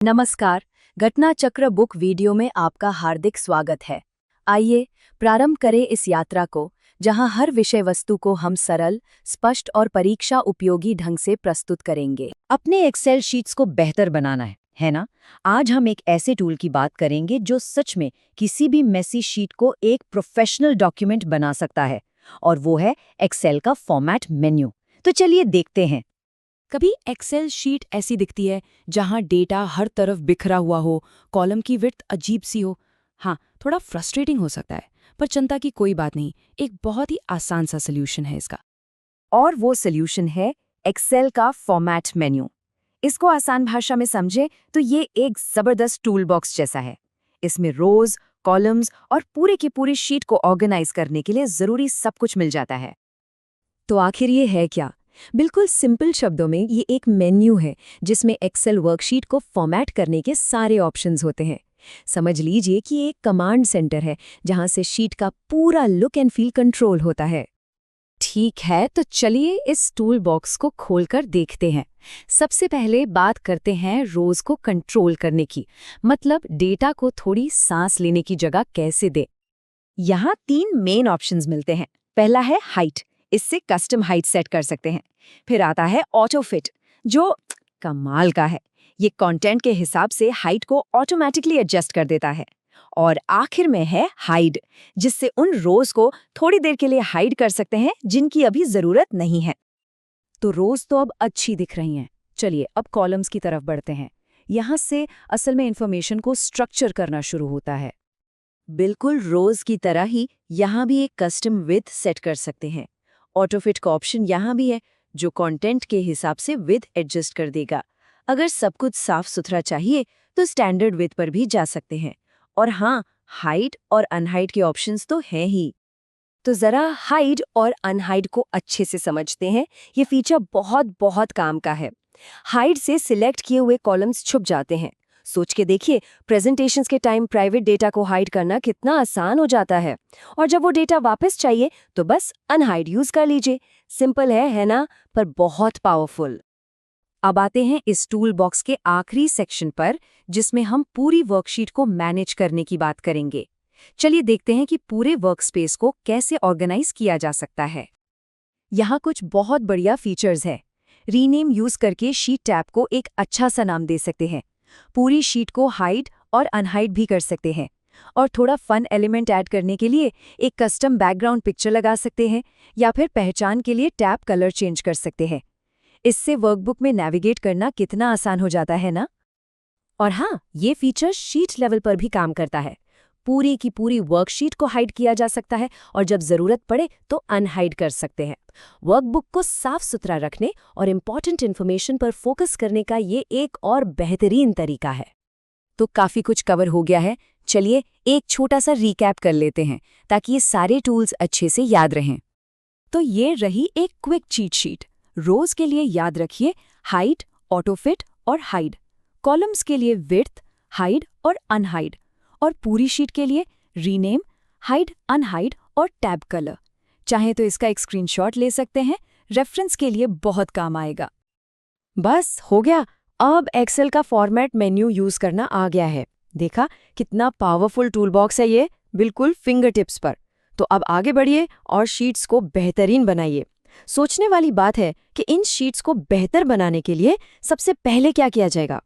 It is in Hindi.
नमस्कार, घटना चक्र बुक वीडियो में आपका हार्दिक स्वागत है। आइए प्रारंभ करें इस यात्रा को, जहां हर विषय वस्तु को हम सरल, स्पष्ट और परीक्षा उपयोगी ढंग से प्रस्तुत करेंगे। अपने एक्सेल शीट्स को बेहतर बनाना है ना? आज हम एक ऐसे टूल की बात करेंगे जो सच में किसी भी मेसी शीट को एक प्रोफेशनल डॉक्यूमेंट बना सकता है, और वो है एक्सेल का फॉर्मेट मेन्यू। तो चलिए देखते हैं। कभी एक्सेल शीट ऐसी दिखती है जहां डेटा हर तरफ बिखरा हुआ हो, कॉलम की विड्थ अजीब सी हो। हाँ, थोड़ा फ्रस्ट्रेटिंग हो सकता है, पर चिंता की कोई बात नहीं, एक बहुत ही आसान सा सल्यूशन है इसका। और वो सॉल्यूशन है एक्सेल का फॉर्मेट मेन्यू। इसको आसान भाषा में समझे तो ये एक जबरदस्त टूल बॉक्स जैसा है। इसमें रोज, कॉलम्स और पूरे की पूरी शीट को ऑर्गेनाइज करने के लिए जरूरी सब कुछ मिल जाता है। तो आखिर ये है क्या? बिल्कुल सिंपल शब्दों में ये एक मेन्यू है जिसमें एक्सेल वर्कशीट को फॉर्मेट करने के सारे ऑप्शंस होते हैं। समझ लीजिए कि ये एक कमांड सेंटर है जहां से शीट का पूरा लुक एंड फील कंट्रोल होता है। ठीक है, तो चलिए इस टूल बॉक्स को खोलकर देखते हैं। सबसे पहले बात करते हैं रोज को कंट्रोल करने की, मतलब डेटा को थोड़ी सांस लेने की जगह कैसे दे। यहाँ 3 मेन ऑप्शंस मिलते हैं। पहला है हाइट, इससे कस्टम हाइट सेट कर सकते हैं। फिर आता है ऑटो फिट, जो कमाल का है, ये कंटेंट के हिसाब से हाइट को ऑटोमेटिकली एडजस्ट कर देता है। और आखिर में है हाइड, जिससे उन रोज को थोड़ी देर के लिए हाइड कर सकते हैं जिनकी अभी जरूरत नहीं है। तो रोज तो अब अच्छी दिख रही हैं। चलिए अब कॉलम्स की तरफ बढ़ते हैं। यहाँ से असल में इंफॉर्मेशन को स्ट्रक्चर करना शुरू होता है। बिल्कुल रोज की तरह ही यहाँ भी एक कस्टम विड्थ सेट कर सकते हैं। ऑटोफिट का ऑप्शन यहाँ भी है, जो कंटेंट के हिसाब से विड्थ एडजस्ट कर देगा। अगर सब कुछ साफ सुथरा चाहिए तो स्टैंडर्ड विड्थ पर भी जा सकते हैं। और हाँ, हाइड और अनहाइड के ऑप्शंस तो हैं ही। तो जरा हाइड और अनहाइड को अच्छे से समझते हैं। ये फीचर बहुत बहुत काम का है। हाइड से सिलेक्ट किए हुए कॉलम्स छुप जाते हैं। सोच के देखिए, प्रेजेंटेशंस के टाइम प्राइवेट डेटा को हाइड करना कितना आसान हो जाता है। और जब वो डेटा वापस चाहिए तो बस अनहाइड यूज कर लीजिए। सिंपल है ना? पर बहुत पावरफुल। अब आते हैं इस टूल बॉक्स के आखिरी सेक्शन पर, जिसमें हम पूरी वर्कशीट को मैनेज करने की बात करेंगे। चलिए देखते हैं कि पूरे वर्कस्पेस को कैसे ऑर्गेनाइज किया जा सकता है। यहाँ कुछ बहुत बढ़िया फीचर्स है। रीनेम यूज करके शीट टैब को एक अच्छा सा नाम दे सकते हैं। पूरी शीट को हाइड और अनहाइड भी कर सकते हैं। और थोड़ा फन एलिमेंट ऐड करने के लिए एक कस्टम बैकग्राउंड पिक्चर लगा सकते हैं, या फिर पहचान के लिए टैब कलर चेंज कर सकते हैं। इससे वर्कबुक में नेविगेट करना कितना आसान हो जाता है ना? और हाँ, ये फीचर शीट लेवल पर भी काम करता है। पूरी की पूरी वर्कशीट को हाइड किया जा सकता है और जब जरूरत पड़े तो अनहाइड कर सकते हैं। वर्कबुक को साफ सुथरा रखने और इम्पॉर्टेंट इन्फॉर्मेशन पर फोकस करने का ये एक और बेहतरीन तरीका है। तो काफी कुछ कवर हो गया है। चलिए एक छोटा सा रिकैप कर लेते हैं ताकि ये सारे टूल्स अच्छे से याद रहें। तो ये रही एक क्विक चीट शीट। रोज के लिए याद रखिए हाइड, ऑटोफिट और हाइड। कॉलम्स के लिए विड्थ, हाइड और अनहाइड। और पूरी शीट के लिए रीनेम, हाइड, अनहाइड और टैब कलर। चाहे तो इसका एक स्क्रीनशॉट ले सकते हैं, रेफरेंस के लिए बहुत काम आएगा। बस हो गया। अब एक्सेल का फॉर्मेट मेन्यू यूज करना आ गया है। देखा कितना पावरफुल टूल बॉक्स है ये, बिल्कुल फिंगर टिप्स पर। तो अब आगे बढ़िए और शीट्स को बेहतरीन बनाइए। सोचने वाली बात है कि इन शीट्स को बेहतर बनाने के लिए सबसे पहले क्या किया जाएगा।